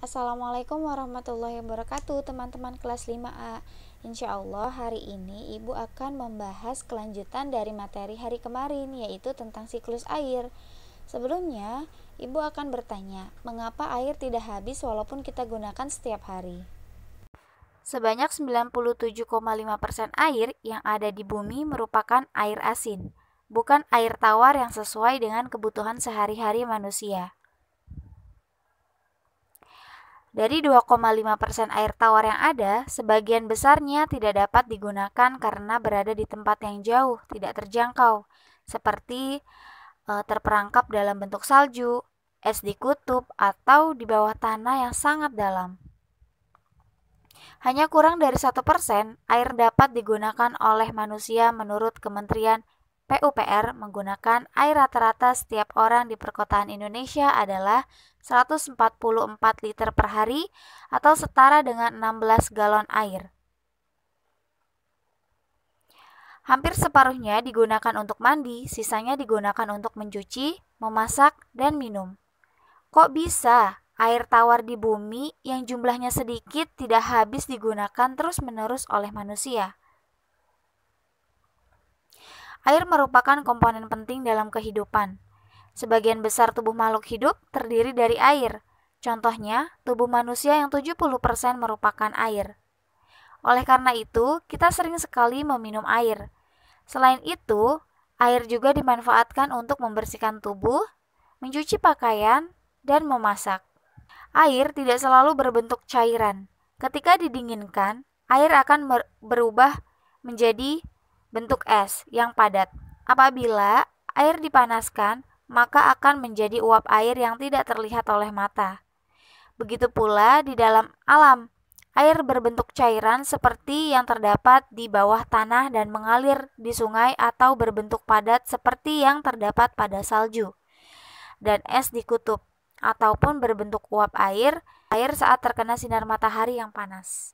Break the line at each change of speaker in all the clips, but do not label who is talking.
Assalamualaikum warahmatullahi wabarakatuh, teman-teman kelas 5A. Insya Allah hari ini Ibu akan membahas kelanjutan dari materi hari kemarin, yaitu tentang siklus air. Sebelumnya, Ibu akan bertanya, mengapa air tidak habis walaupun kita gunakan setiap hari? Sebanyak 97,5% air yang ada di bumi merupakan air asin, bukan air tawar yang sesuai dengan kebutuhan sehari-hari manusia. Dari 2,5% air tawar yang ada, sebagian besarnya tidak dapat digunakan karena berada di tempat yang jauh, tidak terjangkau, seperti terperangkap dalam bentuk salju, es di kutub, atau di bawah tanah yang sangat dalam. Hanya kurang dari 1% air dapat digunakan oleh manusia menurut Kementerian PUPR. Menggunakan air rata-rata setiap orang di perkotaan Indonesia adalah 144 liter per hari atau setara dengan 16 galon air. Hampir separuhnya digunakan untuk mandi, sisanya digunakan untuk mencuci, memasak, dan minum. Kok bisa air tawar di bumi yang jumlahnya sedikit tidak habis digunakan terus-menerus oleh manusia? Air merupakan komponen penting dalam kehidupan. Sebagian besar tubuh makhluk hidup terdiri dari air. Contohnya, tubuh manusia yang 70% merupakan air. Oleh karena itu, kita sering sekali meminum air. Selain itu, air juga dimanfaatkan untuk membersihkan tubuh, mencuci pakaian, dan memasak. Air tidak selalu berbentuk cairan. Ketika didinginkan, air akan berubah menjadi bentuk es yang padat. Apabila air dipanaskan, maka akan menjadi uap air yang tidak terlihat oleh mata. Begitu pula di dalam alam, air berbentuk cairan seperti yang terdapat di bawah tanah dan mengalir di sungai atau berbentuk padat seperti yang terdapat pada salju dan es di kutub, ataupun berbentuk uap air saat terkena sinar matahari yang panas.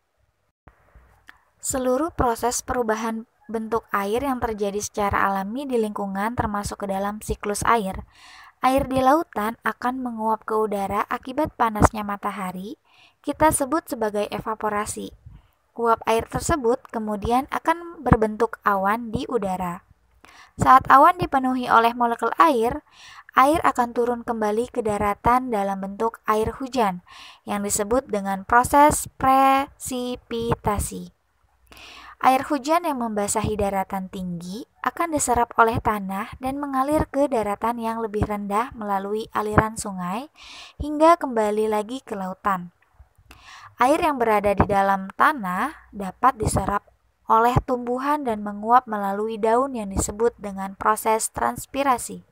Seluruh proses perubahan bentuk air yang terjadi secara alami di lingkungan termasuk ke dalam siklus air. Air di lautan akan menguap ke udara akibat panasnya matahari, kita sebut sebagai evaporasi. Uap air tersebut kemudian akan berbentuk awan di udara. Saat awan dipenuhi oleh molekul air akan turun kembali ke daratan dalam bentuk air hujan yang disebut dengan proses presipitasi. Air hujan yang membasahi daratan tinggi akan diserap oleh tanah dan mengalir ke daratan yang lebih rendah melalui aliran sungai hingga kembali lagi ke lautan. Air yang berada di dalam tanah dapat diserap oleh tumbuhan dan menguap melalui daun yang disebut dengan proses transpirasi.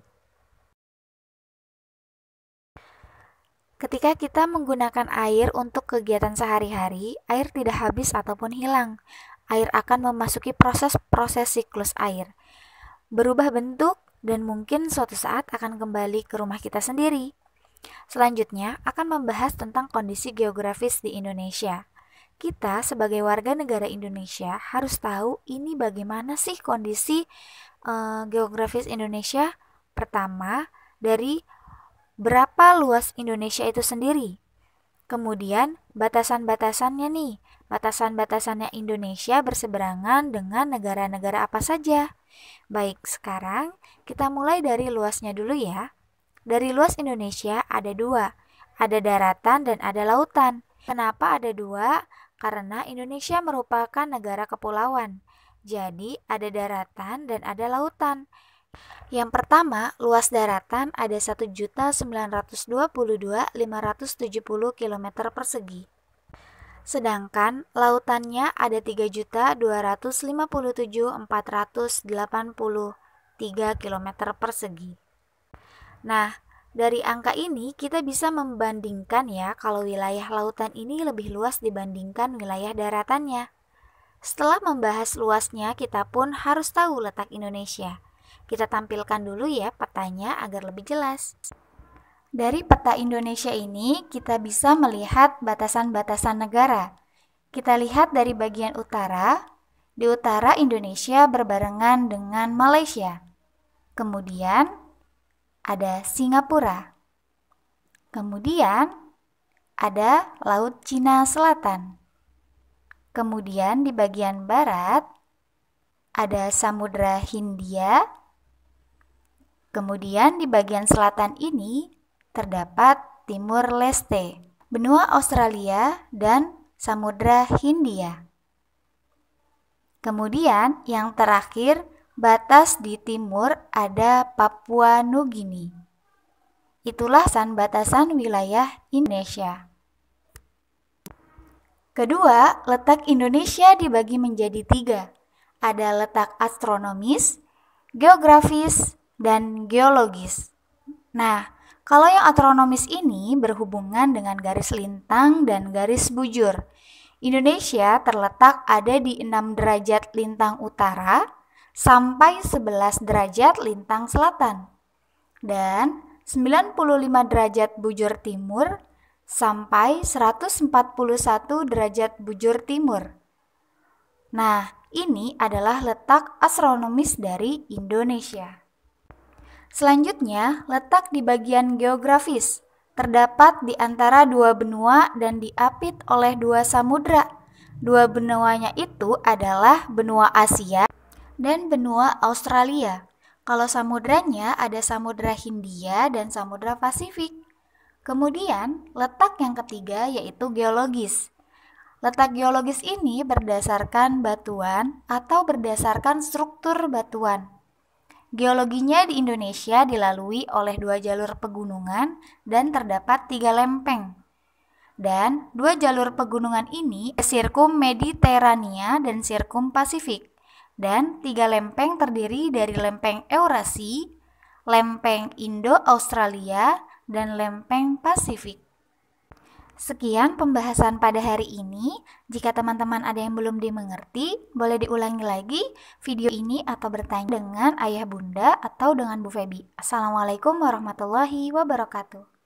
Ketika kita menggunakan air untuk kegiatan sehari-hari, air tidak habis ataupun hilang. Air akan memasuki proses siklus air, berubah bentuk, dan mungkin suatu saat akan kembali ke rumah kita sendiri. Selanjutnya akan membahas tentang kondisi geografis di Indonesia. Kita sebagai warga negara Indonesia harus tahu ini bagaimana sih kondisi geografis Indonesia. Pertama, dari berapa luas Indonesia itu sendiri. Kemudian batasan-batasannya nih. Batasan-batasannya Indonesia berseberangan dengan negara-negara apa saja? Baik, sekarang kita mulai dari luasnya dulu ya. Dari luas Indonesia ada dua, ada daratan dan ada lautan. Kenapa ada dua? Karena Indonesia merupakan negara kepulauan. Jadi ada daratan dan ada lautan. Yang pertama, luas daratan ada 1.922.570 km persegi. Sedangkan lautannya ada 3.257.483 km persegi. Nah, dari angka ini kita bisa membandingkan ya kalau wilayah lautan ini lebih luas dibandingkan wilayah daratannya. Setelah membahas luasnya, kita pun harus tahu letak Indonesia. Kita tampilkan dulu ya petanya agar lebih jelas. Dari peta Indonesia ini, kita bisa melihat batasan-batasan negara. Kita lihat dari bagian utara. Di utara Indonesia berbarengan dengan Malaysia. Kemudian ada Singapura. Kemudian ada Laut Cina Selatan. Kemudian di bagian barat ada Samudra Hindia. Kemudian di bagian selatan ini terdapat Timur Leste, benua Australia, dan Samudra Hindia. Kemudian yang terakhir, batas di timur ada Papua Nugini. Itulah batasan wilayah Indonesia. Kedua, letak Indonesia dibagi menjadi 3. Ada letak astronomis, geografis, dan geologis. Nah, kalau yang astronomis ini berhubungan dengan garis lintang dan garis bujur. Indonesia terletak ada di 6 derajat lintang utara sampai 11 derajat lintang selatan. Dan 95 derajat bujur timur sampai 141 derajat bujur timur. Nah, ini adalah letak astronomis dari Indonesia. Selanjutnya, letak di bagian geografis. Terdapat di antara 2 benua dan diapit oleh 2 samudra. 2 benuanya itu adalah benua Asia dan benua Australia. Kalau samudranya ada Samudra Hindia dan Samudra Pasifik. Kemudian, letak yang ketiga yaitu geologis. Letak geologis ini berdasarkan batuan atau berdasarkan struktur batuan. Geologinya di Indonesia dilalui oleh 2 jalur pegunungan dan terdapat 3 lempeng. Dan 2 jalur pegunungan ini Sirkum Mediterania dan Sirkum Pasifik. Dan 3 lempeng terdiri dari lempeng Eurasi, lempeng Indo-Australia, dan lempeng Pasifik. Sekian pembahasan pada hari ini. Jika teman-teman ada yang belum dimengerti, boleh diulangi lagi video ini atau bertanya dengan ayah bunda atau dengan Bu Febi. Assalamualaikum warahmatullahi wabarakatuh.